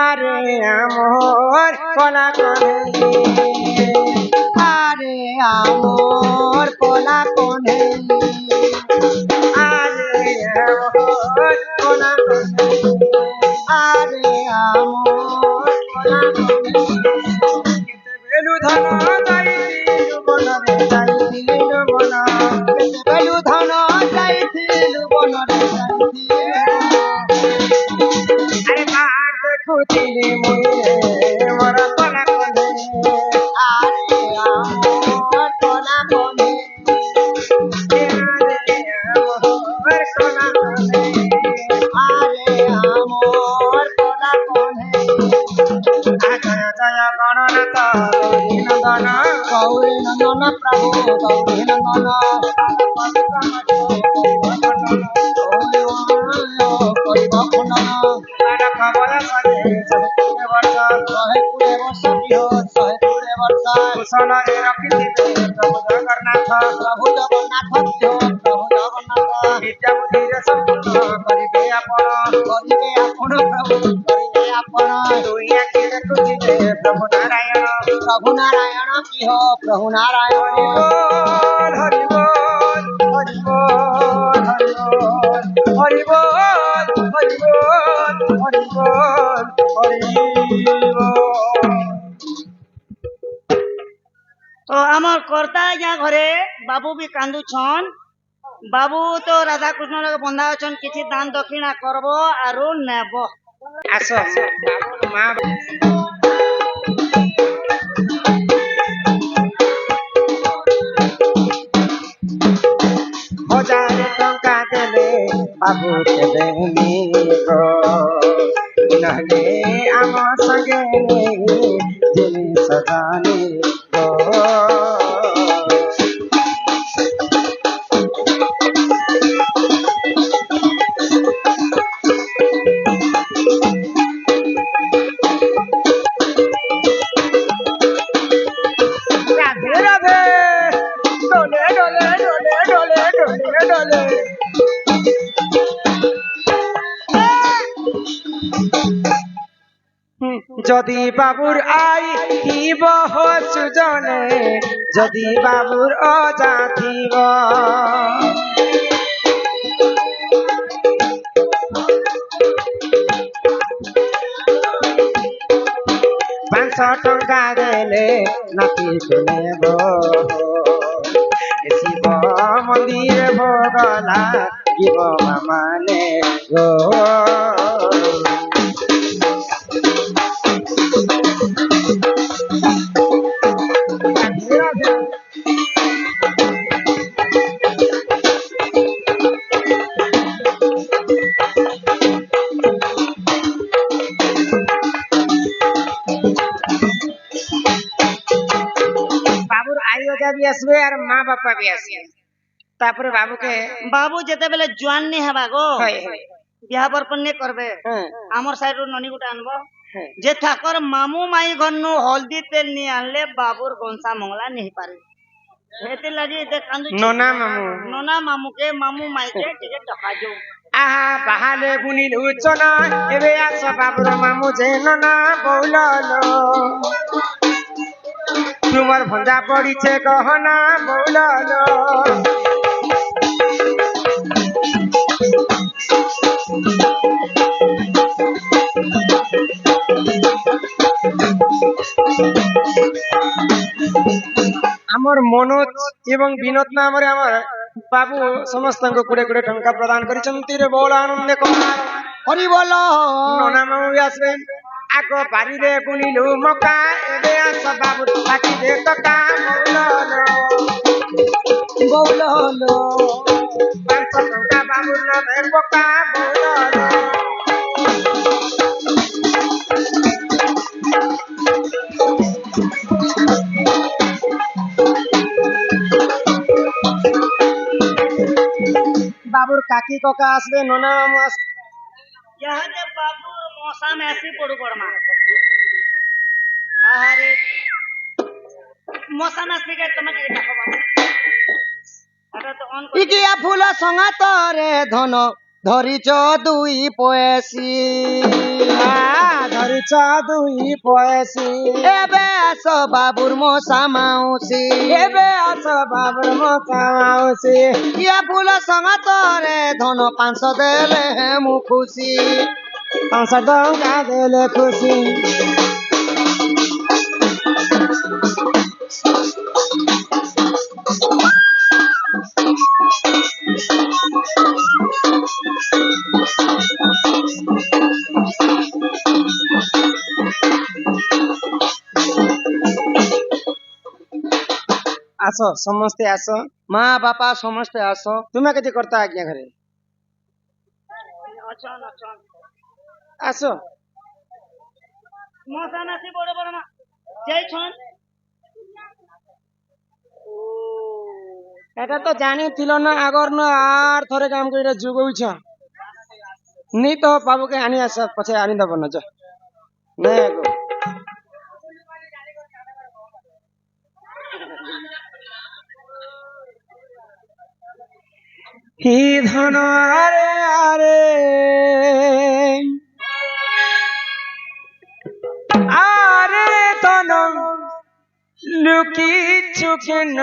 আরে আমার কলা কনে আরে আমার কলা কনে আরে আমার কলা কনে আরে আমার কলা কনে বেলু ধন যাইতিলু বনরে যাইতিলু বন বেলু ধন যাইছিল বনরে যাইছিল আরে বার দেখুছিলি মুই মোর কলা কনে আরে আমার কলা কনে আরে আমার কলা কনে আরে আমার কলা কনে জয় জয় গণনাথ গৌরী নন্দন গৌরী নন্দন প্রভু গৌরী নন্দন করিব খণ্ডন খবর সরে সহে বর্ষ 120 ବର୍ଷ বৃহৎ 120 ବର୍ଷ কুশলরে রখিথিবে প্রভু জগন্নাথ প্রভু জগন্নাথ বৃহৎ প্রভু জগন্নাথ বিদ্যা বুদ্ধিরে সম্পূর্ণ করিবে আপন করিবে আপন প্রভু করিবে আপন দুই আখি দেখুথিবে প্রভু নারায়ণ প্রভু নারায়ণ বৃহ প্রভু নারায়ণ হরি বল হরি বল হরি বল হরি বল হরি বল হরি বল হরি বল তো আমার কর্তা আজ্ঞা ঘরে বাবু ବି କାନ୍ଦୁଛନ୍ ବାବୁ ତ ରାଧାକୃଷ୍ଣ ଲগে ବନ୍ଧା ଅଛନ୍ କିଛି ଦାନ ଦକ୍ଷିଣା କରବ ଆରୁ ନେବ ଆସ ବାବୁର ମା ହଜାର ଟଙ୍କା ଦେଲେ ବାବୁ କେବେନି ଗୋ ନହେଲେ ଆମ ସଙ୍ଗେ ଜିନିଷ ଜାଣି ଗୋ রাধে রাধে ডোলে ডোলে ডোলে ডোলে ডোলে ডোলে যদি বাবুর আই থিব সুজনে যদি বাবুর অজা থিব ପାଞ୍ଚଶହ ଟଙ୍କା ଦେଲେ ନାତିକୁ ନେବ ଶିବ ମନ୍ଦିର ଭୋଗ ଲାଗିବ ମାନେ ଗୋ বাবুর আই অজা भी আসবে আর মা বাপা भी আসবে তারপরে বাবুকে বাবু যেতেবেলে জোয়ান নি হেবা গো হয় হয় বিয়া বরপন নি করবে হ্যাঁ আমার সাইড ରୁ ননি গুটা আনবো হ্যাঁ যে ঠাকর মামু মাই ঘরনু হলদি তেল নি আনলে বাবুর গনসা মংলা নেই পারে হেতে লাগি যে কান্দু ননা মামু ননা মামুকে মামু মাইকে টিকে ডকা যাও আহা বাহালে গুনিল উচ্চনা এবে আস বাবুর মামু যে ননা বৌলালো তোমার ভঞ্জা পড়িছে গহনা বৌলালো আমার মনোজ এবং বিনোদ নামরে আমার বাবু সমস্ত কোড়ে কোড়ে টঙ্কা প্রদান করেছেন রে বল আনন্দে কুমার হরি বল ননা মামু আসবেন আগ বাড়িরে বুনিলু মকা এবে আস বাবু থাকিবে টকা বৌলালো বৌললো 500 টঙ্কা বাবুর নামে বোকা বৌলালো বাবুর কাকি ককা আসবে ননা মামু আসবে यहाँ जे बाबू मौसा में ऐसी पड़ू पड़मा अरे मौसा में ऐसी के तुम के देखो बाबू अरे तो ऑन ইকিয়া ফুল সঙ্গাতরে ধন ধরিছ দুই পয়সি ধরি পয়সা দুই পয়সি এবে আস বাবুর মশা মাউসি এবে আস বাবুর মশা মাউসি ইয়া ফুল সঙ্গা তরে ধন 500 দেলে মু খুশি 500 টঙ্কা দেলে খুশি আস সমস্তে আস মা বাপা সমস্তে আস তুমি কেতে করতা আজ্ঞা ঘরে অচন অচন আসো মশা নাচি বড় বড় মা যাইছন এটা তো জানিছিল না আগর না আর থরে কাম করে যুগৌছ নি তো বাবুকে আনি আস পছে আনি দেব না যা নে গো হি ধন আরে আরে আরে ধন লুকি চুকেন